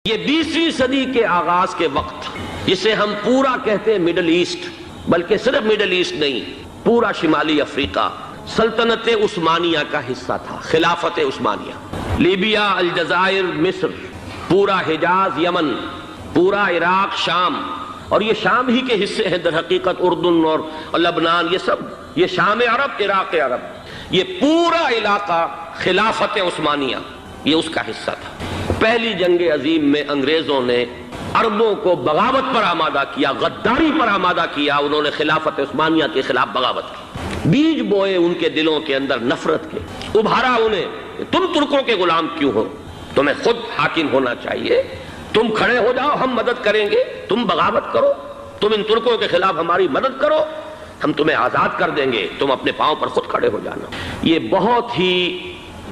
یہ 20ویں صدی کے آغاز کے وقت جسے ہم پورا کہتے ہیں مڈل ایسٹ، بلکہ صرف مڈل ایسٹ نہیں، پورا شمالی افریقہ سلطنت عثمانیہ کا حصہ تھا، خلافت عثمانیہ۔ لیبیا، الجزائر، مصر، پورا حجاز، یمن، پورا عراق، شام، اور یہ شام ہی کے حصے ہیں در حقیقت، اردن اور لبنان، یہ شام عرب، عراق عرب، یہ پورا علاقہ خلافت عثمانیہ یہ اس کا حصہ تھا۔ پہلی جنگ عظیم میں انگریزوں نے عربوں کو بغاوت پر آمادہ کیا، غداری پر آمادہ کیا، انہوں نے خلافت عثمانیہ کے خلاف بغاوت کی، بیج بوئے ان کے دلوں کے اندر نفرت کے، ابھارا انہیں تم ترکوں کے غلام کیوں ہو، تمہیں خود حاکم ہونا چاہیے، تم کھڑے ہو جاؤ، ہم مدد کریں گے، تم بغاوت کرو، تم ان ترکوں کے خلاف ہماری مدد کرو، ہم تمہیں آزاد کر دیں گے، تم اپنے پاؤں پر خود کھڑے ہو جانا۔ یہ بہت ہی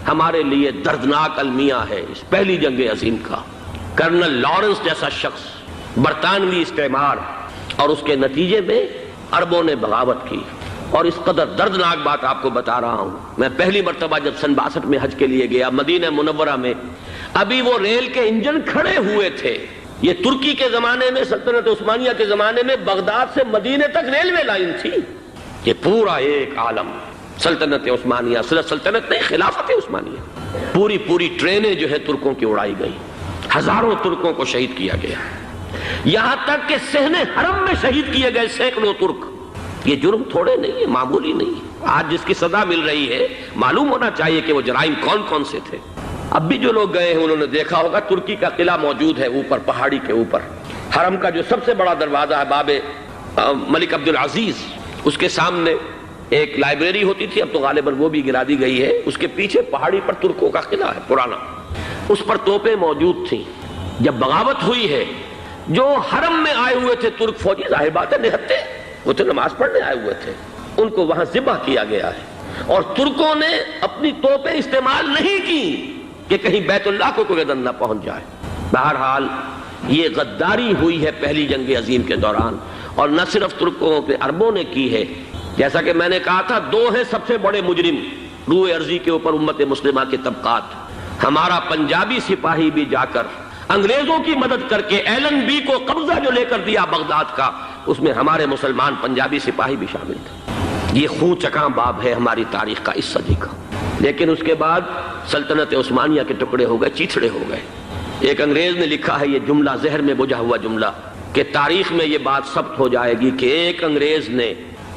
ہمارے لیے دردناک المیہ ہے اس پہلی جنگ عظیم کا۔ کرنل لارنس جیسا شخص، برطانوی استعمار، اور اس کے نتیجے میں عربوں نے بغاوت کی۔ اور اس قدر دردناک بات آپ کو بتا رہا ہوں، میں پہلی مرتبہ جب سن 62 میں حج کے لیے گیا مدینہ منورہ میں، ابھی وہ ریل کے انجن کھڑے ہوئے تھے۔ یہ ترکی کے زمانے میں، سلطنت عثمانیہ کے زمانے میں بغداد سے مدینے تک ریلوے لائن تھی۔ یہ پورا ایک عالم سلطنت عثمانیہ، صرف سلطنت نہیں، خلافت عثمانیہ، پوری ٹرینیں جو ہے ترکوں کی اڑائی گئی، ہزاروں ترکوں کو شہید کیا گیا، یہاں تک کہ صحن حرم میں شہید کیے گئے سینکڑوں ترک۔ یہ جرم تھوڑے نہیں ہے، معمولی نہیں ہے۔ آج جس کی سزا مل رہی ہے، معلوم ہونا چاہیے کہ وہ جرائم کون کون سے تھے۔ اب بھی جو لوگ گئے ہیں انہوں نے دیکھا ہوگا، ترکی کا قلعہ موجود ہے اوپر پہاڑی کے اوپر، حرم کا جو سب سے بڑا دروازہ ہے باب ملک عبدالعزیز، اس کے سامنے ایک لائبریری ہوتی تھی، اب تو غالباً وہ بھی گرا دی گئی ہے، اس کے پیچھے پہاڑی پر ترکوں کا قلعہ ہے پرانا، اس پر توپیں موجود تھیں۔ جب بغاوت ہوئی ہے، جو حرم میں آئے ہوئے تھے ترک فوجی، ظاہر بات ہے نہتے، وہ تو نماز پڑھنے آئے ہوئے تھے، ان کو وہاں ذبح کیا گیا ہے، اور ترکوں نے اپنی توپیں استعمال نہیں کی کہ کہیں بیت اللہ کو کوئی عدن نہ پہنچ جائے۔ بہرحال یہ غداری ہوئی ہے پہلی جنگ عظیم کے دوران، اور نہ صرف ترکوں پہ عربوں نے کی ہے۔ جیسا کہ میں نے کہا تھا، دو ہیں سب سے بڑے مجرم روئے ارضی کے اوپر امت مسلمہ کے طبقات۔ ہمارا پنجابی سپاہی بھی جا کر انگریزوں کی مدد کر کے ایلن بی کو قبضہ جو لے کر دیا بغداد کا، اس میں ہمارے مسلمان پنجابی سپاہی بھی شامل تھے۔ یہ خون چکاں باب ہے ہماری تاریخ کا اس صدی کا۔ لیکن اس کے بعد سلطنت عثمانیہ کے ٹکڑے ہو گئے، چیتھڑے ہو گئے۔ ایک انگریز نے لکھا ہے یہ جملہ، ذہن میں بجھا ہوا جملہ، کہ تاریخ میں یہ بات ثبت ہو جائے گی کہ ایک انگریز نے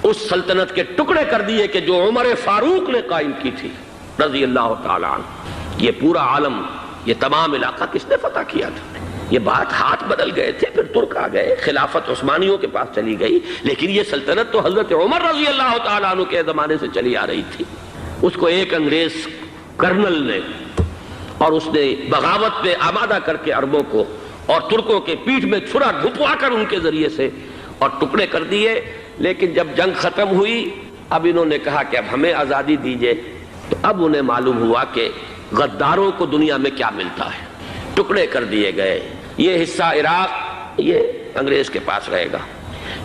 اس سلطنت کے ٹکڑے کر دیے کہ جو عمر فاروق نے قائم کی تھی رضی اللہ تعالیٰ عنہ۔ یہ پورا عالم، یہ تمام علاقہ کس نے فتح کیا تھا؟ یہ بات ہاتھ بدل گئے تھے، پھر ترک آ گئے، خلافت عثمانیوں کے پاس چلی گئی، لیکن یہ سلطنت تو حضرت عمر رضی اللہ تعالیٰ عنہ کے زمانے سے چلی آ رہی تھی۔ اس کو ایک انگریز کرنل نے، اور اس نے بغاوت پہ آمادہ کر کے عربوں کو اور ترکوں کے پیٹھ میں چھرا گھپوا کر ان کے ذریعے سے اور ٹکڑے کر دیے۔ لیکن جب جنگ ختم ہوئی، اب انہوں نے کہا کہ اب ہمیں آزادی دیجئے، تو اب انہیں معلوم ہوا کہ غداروں کو دنیا میں کیا ملتا ہے، ٹکڑے کر دیے گئے۔ یہ حصہ عراق یہ انگریز کے پاس رہے گا،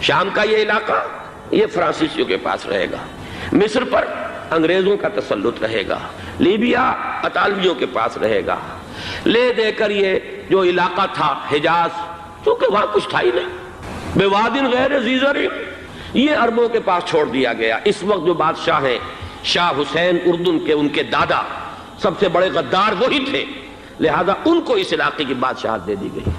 شام کا یہ علاقہ یہ فرانسیسیوں کے پاس رہے گا، مصر پر انگریزوں کا تسلط رہے گا، لیبیا اطالویوں کے پاس رہے گا، لے دے کر یہ جو علاقہ تھا حجاز، چونکہ وہاں کچھ تھا ہی نہیں، بوادن غیر ذی زرع، یہ عربوں کے پاس چھوڑ دیا گیا۔ اس وقت جو بادشاہ ہیں شاہ حسین اردن کے، ان کے دادا سب سے بڑے غدار وہی تھے، لہذا ان کو اس علاقے کی بادشاہت دے دی گئی۔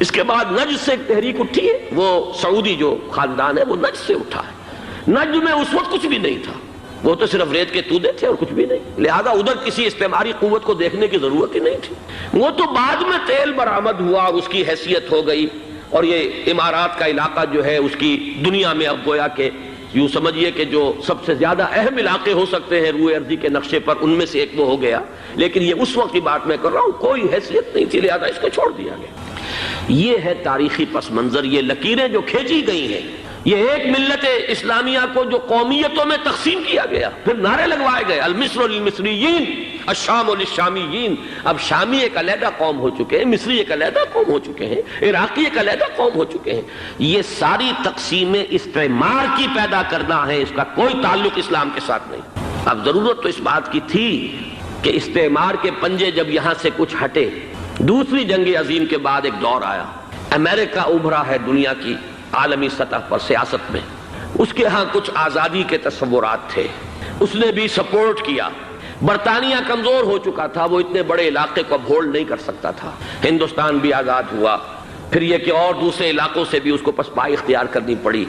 اس کے بعد نجد سے ایک تحریک اٹھی ہے، وہ سعودی جو خاندان ہے وہ نجد سے اٹھا ہے۔ نجد میں اس وقت کچھ بھی نہیں تھا، وہ تو صرف ریت کے تودے تھے اور کچھ بھی نہیں، لہذا ادھر کسی استعماری قوت کو دیکھنے کی ضرورت ہی نہیں تھی۔ وہ تو بعد میں تیل برآمد ہوا، اس کی حیثیت ہو گئی، اور یہ امارات کا علاقہ جو ہے اس کی دنیا میں اب گویا کہ یوں سمجھیے کہ جو سب سے زیادہ اہم علاقے ہو سکتے ہیں روئے ارضی کے نقشے پر، ان میں سے ایک وہ ہو گیا۔ لیکن یہ اس وقت کی بات میں کر رہا ہوں، کوئی حیثیت نہیں تھی، لہذا اس کو چھوڑ دیا گیا۔ یہ ہے تاریخی پس منظر، یہ لکیریں جو کھینچی گئی ہیں، یہ ایک ملت اسلامیہ کو جو قومیتوں میں تقسیم کیا گیا، پھر نعرے لگوائے گئے المصر للمصریین الشام للشامیین۔ اب شامی ایک علیحدہ قوم ہو چکے ہیں، مصری ایک علیحدہ قوم ہو چکے ہیں، عراقی ایک علیحدہ قوم ہو چکے ہیں۔ یہ ساری تقسیمیں استعمار کی پیدا کرنا ہے، اس کا کوئی تعلق اسلام کے ساتھ نہیں۔ اب ضرورت تو اس بات کی تھی کہ استعمار کے پنجے جب یہاں سے کچھ ہٹے دوسری جنگ عظیم کے بعد ایک دور آیا، امریکہ ابھرا ہے دنیا کی عالمی سطح پر سیاست میں، اس کے ہاں کچھ آزادی کے تصورات تھے، اس نے بھی سپورٹ کیا۔ برطانیہ کمزور ہو چکا تھا، وہ اتنے بڑے علاقے کو ہولڈ نہیں کر سکتا تھا۔ ہندوستان بھی آزاد ہوا، پھر یہ کہ اور دوسرے علاقوں سے بھی اس کو پسپائی اختیار کرنی پڑی۔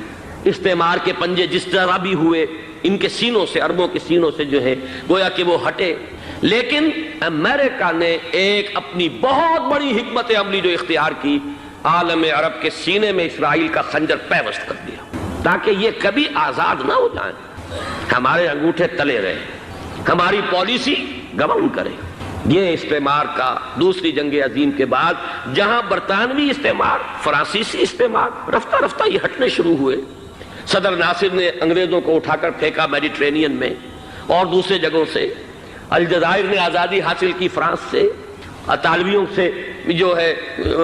استعمار کے پنجے جس طرح بھی ہوئے، ان کے سینوں سے، عربوں کے سینوں سے جو ہے گویا کہ وہ ہٹے، لیکن امریکہ نے ایک اپنی بہت بڑی حکمت عملی جو اختیار کی، عالم عرب کے سینے میں اسرائیل کا خنجر پیوست کر دیا تاکہ یہ کبھی آزاد نہ ہو جائیں، ہمارے انگوٹھے تلے رہے، ہماری پالیسی گورن کرے۔ یہ استعمار کا دوسری جنگ عظیم کے بعد جہاں برطانوی استعمار، فرانسیسی استعمار رفتہ رفتہ یہ ہٹنے شروع ہوئے، صدر ناصر نے انگریزوں کو اٹھا کر پھینکا میڈیٹرینین میں اور دوسرے جگہوں سے، الجزائر نے آزادی حاصل کی فرانس سے، اطالویوں سے جو ہے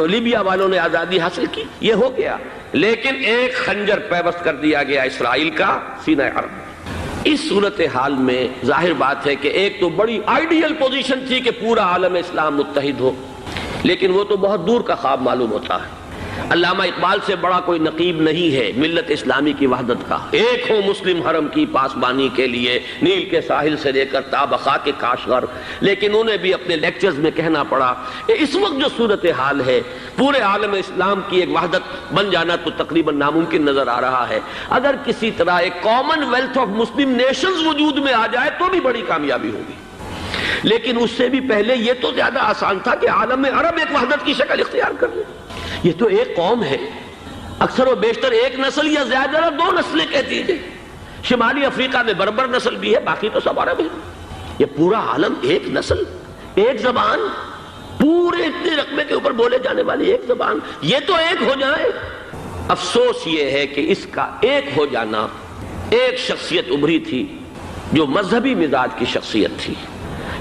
لیبیا والوں نے آزادی حاصل کی، یہ ہو گیا، لیکن ایک خنجر پیوست کر دیا گیا اسرائیل کا سینہ عرب۔ اس صورتحال میں ظاہر بات ہے کہ ایک تو بڑی آئیڈیل پوزیشن تھی کہ پورا عالم اسلام متحد ہو، لیکن وہ تو بہت دور کا خواب معلوم ہوتا ہے۔ علامہ اقبال سے بڑا کوئی نقیب نہیں ہے ملت اسلامی کی وحدت کا، ایک ہو مسلم حرم کی پاسبانی کے لیے نیل کے ساحل سے لے کر تا بخا کے کاشغر، لیکن انہیں بھی اپنے لیکچرز میں کہنا پڑا کہ اس وقت جو صورتحال ہے پورے عالم اسلام کی ایک وحدت بن جانا تو تقریباً ناممکن نظر آ رہا ہے۔ اگر کسی طرح ایک common wealth of Muslim nations وجود میں آ جائے تو بھی بڑی کامیابی ہوگی، لیکن اس سے بھی پہلے یہ تو زیادہ آسان تھا کہ عالم عرب ایک وحدت کی شکل اختیار کر لے۔ یہ تو ایک قوم ہے، اکثر و بیشتر ایک نسل یا زیادہ دو نسلیں کہتی ہیں، شمالی افریقہ میں بربر نسل بھی ہے، باقی تو سب عرب ہے۔ یہ پورا عالم ایک نسل، ایک زبان، پورے اتنے رقبے کے اوپر بولے جانے والی ایک زبان، یہ تو ایک ہو جائے۔ افسوس یہ ہے کہ اس کا ایک ہو جانا، ایک شخصیت ابھری تھی جو مذہبی مزاج کی شخصیت تھی،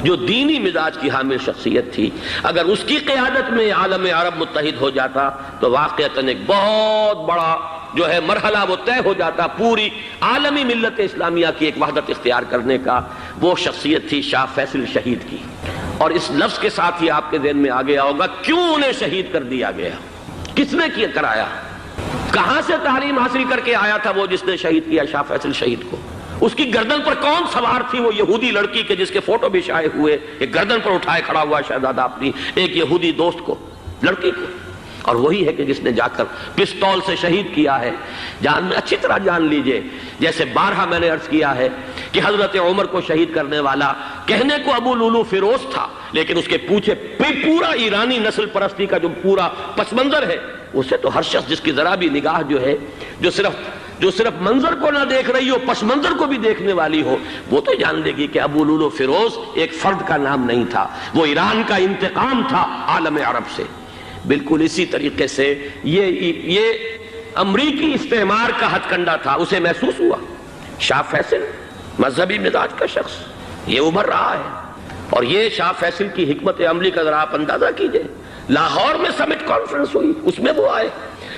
جو دینی مزاج کی حامل شخصیت تھی، اگر اس کی قیادت میں عالم عرب متحد ہو جاتا تو واقعتاً ایک بہت بڑا جو ہے مرحلہ وہ طے ہو جاتا پوری عالمی ملت اسلامیہ کی ایک وحدت اختیار کرنے کا۔ وہ شخصیت تھی شاہ فیصل شہید کی، اور اس لفظ کے ساتھ ہی آپ کے ذہن میں آ گیا ہوگا کیوں انہیں شہید کر دیا گیا، کس نے کیا کرایا، کہاں سے تعلیم حاصل کر کے آیا تھا وہ جس نے شہید کیا شاہ فیصل شہید کو، اس کی گردن پر کون سوار تھی، وہ یہودی لڑکی کے جس کے فوٹو بھی شائع ہوئے، ایک گردن پر اٹھائے کھڑا ہوا شہزادہ اپنی ایک یہودی دوست کو، لڑکی کو، اور وہی ہے کہ جس نے جا کر پستول سے شہید کیا ہے۔ جان میں اچھی طرح جان لیجئے، جیسے بارہا میں نے عرض کیا ہے کہ حضرت عمر کو شہید کرنے والا کہنے کو ابو لولو فیروز تھا، لیکن اس کے پیچھے پورا ایرانی نسل پرستی کا جو پورا پس منظر ہے، اسے تو ہر شخص جس کی ذرا بھی نگاہ جو ہے جو صرف منظر کو نہ دیکھ رہی ہو، پس منظر کو بھی دیکھنے والی ہو، وہ تو جان لے گی کہ ابو لولو فیروز ایک فرد کا نام نہیں تھا، وہ ایران کا انتقام تھا عالم عرب سے۔ بالکل اسی طریقے سے یہ امریکی استعمار کا ہتھ کنڈا تھا، اسے محسوس ہوا۔ شاہ فیصل مذہبی مزاج کا شخص یہ ابھر رہا ہے، اور یہ شاہ فیصل کی حکمت عملی کا ذرا آپ اندازہ کیجئے۔ لاہور میں سمٹ کانفرنس ہوئی، اس میں وہ آئے،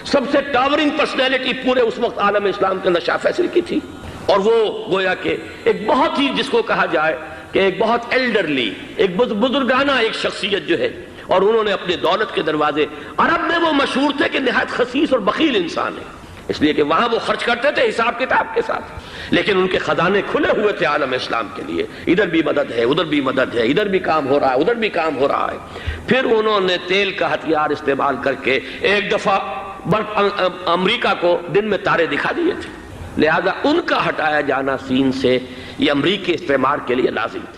سب سے ٹاورنگ پرسنالٹی پورے اس وقت عالم اسلام کے اندر شاہ فیصل کی تھی، اور وہ گویا کہ ایک بہت ہی جس کو کہا جائے کہ ایک بہت ایلڈرلی، ایک بزرگانہ ایک شخصیت جو ہے، اور انہوں نے اپنے دولت کے دروازے، عرب میں وہ مشہور تھے کہ نہایت خسیس اور بخیل انسان ہے، اس لیے کہ وہاں وہ خرچ کرتے تھے حساب کتاب کے ساتھ، لیکن ان کے خزانے کھلے ہوئے تھے عالم اسلام کے لیے، ادھر بھی مدد ہے، ادھر بھی مدد ہے، ادھر بھی کام ہو رہا ہے، ادھر بھی کام ہو رہا ہے۔ پھر انہوں نے تیل کا ہتھیار استعمال کر کے ایک دفعہ امریکہ کو دن میں تارے دکھا دیے تھے، لہذا ان کا ہٹایا جانا سین سے یہ امریکی استعمار کے لیے لازم تھا۔